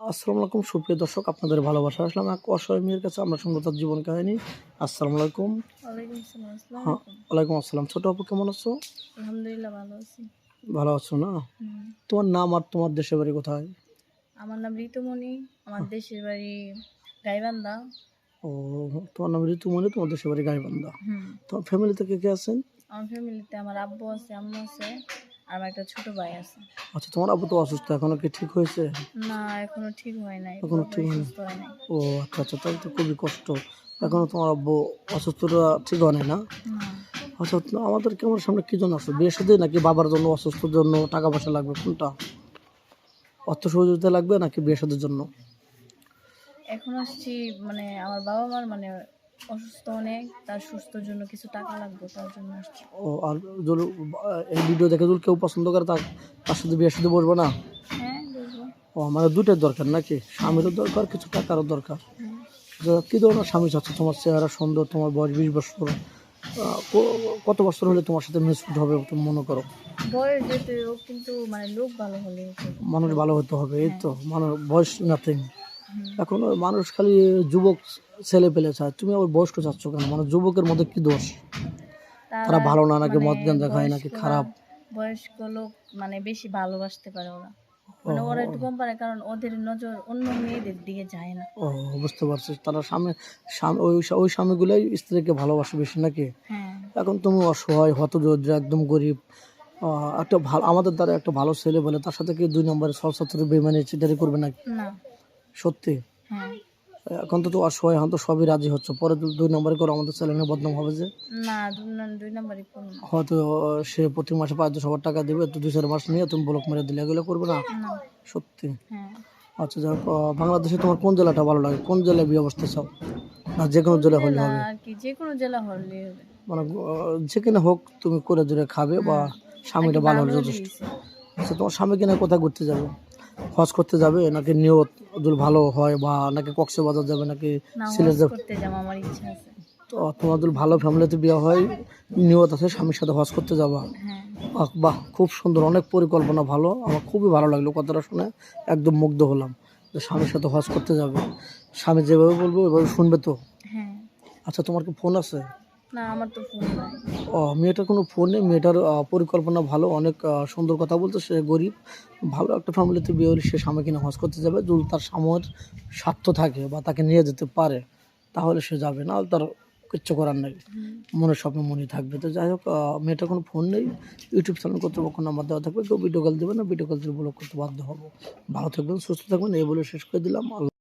আসসালামু আলাইকুম সুপ্রিয় দর্শক, আপনাদের ভালোবাসা আসলাম এক অসহায় মেয়ের কাছে। আমরা শুনবো তার জীবন কাহিনী। আসসালামু আলাইকুম। ওয়ালাইকুম আসসালাম। আসসালামু হ্যাঁ, আলাইকুম। ওয়ালাইকুম আসসালাম। ছোট আপু কেমন আছো? আলহামদুলিল্লাহ ভালো আছি। ভালো আছো না? হুম। তোমার নাম আর তোমার দেশের বাড়ি কোথায়? আমার নাম ঋতুমণি। আমার দেশের বাড়ি গাইবান্ধা। ও, তোমার নাম ঋতুমণি, তোমার দেশের বাড়ি গাইবান্ধা। হুম। তোমার ফ্যামিলিতে কে কে আছেন? আমার ফ্যামিলিতে আমার আব্বু আছে, আম্মু আছে, আর আমার একটা ছোট ভাই আছে। আচ্ছা, তোমার আব্বু তো অসুস্থ, এখনো কি ঠিক হয়েছে? না, এখনো ঠিক হয় নাই, এখনো ঠিক পুরোপুরি হয়নি? সুস্থ হয় নাই। ও আচ্ছা আচ্ছা, তাহলে তো খুবই কষ্ট। এখনো তোমার আব্বু অসুস্থতা ঠিক হয় নাই না? না, আচ্ছা, তো আমাদের কেমন সামনে কি জন্য আসো? বিয়ে সাথে নাকি বাবার জন্য, অসুস্থর জন্য, টাকা পয়সা লাগবে, কোনটা? অর্থ সহযোগিতা লাগবে নাকি বিয়ে শাদীর জন্য? এখন আসছি আমার বাবা মার অসুস্থ অনেক, তার সুস্থর জন্য কিছু টাকা লাগবে, তার জন্য আসছি। ও, আর যদি এই ভিডিও দেখে যদি কেউ পছন্দ করে তার তার সাথে বিয়ের সাথে বসবো না? হ্যাঁ, বলবো। ও, মানে দুটোর দরকার নাকি? স্বামীরও দরকার, কিছু টাকারও দরকার। হুম। কী ধরনের স্বামী চাচ্ছ? তোমার চেহারা সুন্দর, তোমার বয়স 20 বছর, কত বছর হলে তোমার সাথে মিসফিট হবে তুমি মনে করো? বয়স যেতে হোক, কিন্তু লোক ভালো হলে মানুষ ভালো হতে হবে, এই হ্যাঁ। তো। মানুষ বয়স নাথিং। হুম। এখন ওই মানুষ খালি যুবক ছেলে পেলে চায়, তুমি আবার বয়স্ক চাচ্ছ কেন? মানে যুবকের মধ্যে কি দোষ? তারা তারা ভালো না নাকি মানে মদ গাঁজা খায় নাকি বয়স্করা খারাপ? বয়স্ক লোক বেশি ভালোবাসতে পারে ওরা। ও, ওরা একটু কম পারে, কারণ ওদের নজর অন্য মেয়েদের দিকে যায় না। ও, বুঝতে পারছি। তারা ওই স্বামীগুলোই স্ত্রীকে ভালোবাসে বেশি নাকি? হ্যাঁ। এখন তুমি অসহায়, হতদরিদ্র, একদম গরিব। একটা ভালো, আমাদের দ্বারা একটা ভালো ছেলে বলে তার সাথে কি 2 নম্বরে সরসাতুরি বেইমানি চিটারি করবে নাকি? না। সত্যি? হ্যাঁ। এখন তো অসহায়, এখন তো সবই রাজি হচ্ছে, পরে 2 নম্বরে করে আমাদের ছেলে মেয়ে বদনাম হবে যে। না, দুই নাম্বারই করুন না। হয়তো সে প্রতি মাসে 500 টাকা দেবে, তো 2-4 মাস নিয়ে তুমি ব্লক মেরে দিলে, এগুলো করবে না? না। সত্যি? হ্যাঁ। আচ্ছা, যাই হোক, বাংলাদেশে তোমার কোন জেলাটা ভালো লাগে? কোন জেলায় বিয়ে বসতে চাও? না যে কোনো কোন জেলা হলে জেলা হবে? আর কি, যে কোনো জেলা হলেই হবে। মানে যেখানে হোক, তুমি করে জোরে খাবে বা হুম। আর কি স্বামীটা ভালো ভালো হলে হলেই যথেষ্ট। হয়েছে। আচ্ছা, তোমার স্বামী কিনা কোথায় ঘুরতে যাবে? হজ করতে যাবে নাকি নিয়ত যদি ভালো হয়, বা নাকি কক্সবাজার যাবে নাকি না, সিলেট হজ যাবে? করতে যাবো, আমার ইচ্ছা আছে। তো তোমার যদি ভালো ফ্যামিলিতে বিয়ে হয়, নিয়ত আছে স্বামীর সাথে হজ করতে যাবা? হ্যাঁ। বাহ বাহ, খুব সুন্দর, অনেক পরিকল্পনা ভালো। আমার খুবই ভালো লাগলো কথাটা শুনে, একদম মুগ্ধ হলাম যে স্বামীর সাথে হজ করতে যাবে। স্বামী যেভাবে বলবো ওইভাবে শুনবে তো? হ্যাঁ। আচ্ছা, তোমার কি ফোন আছে? না, আমার তো ফোন নাই। ও, মেয়েটার কোনো ফোন নেই? মেয়েটার পরিকল্পনা ভালো, অনেক সুন্দর কথা বলতে। সে গরিব, ভালো একটা ফ্যামিলিতে বিয়ে হলে সে স্বামী কিনা হজ করতে যাবে। যদি তার স্বামীর স্বার্থ থাকে বা তাকে নিয়ে যেতে পারে, তাহলে সে যাবে, না তার কিচ্ছু করার নেই। মনের স্বপ্ন মনেই থাকবে। তো যাই হোক, মেয়েটার কোনো ফোন নেই। ইউটিউব চ্যানেল কর্তৃপক্ষ নাম্বার দেওয়া থাকবে, কেউ ভিডিও কল দেবে না, ভিডিও কল দিয়ে ব্লক করতে বাধ্য হবো। ভালো থাকবেন, সুস্থ থাকবেন, এই বলে শেষ করে দিলাম।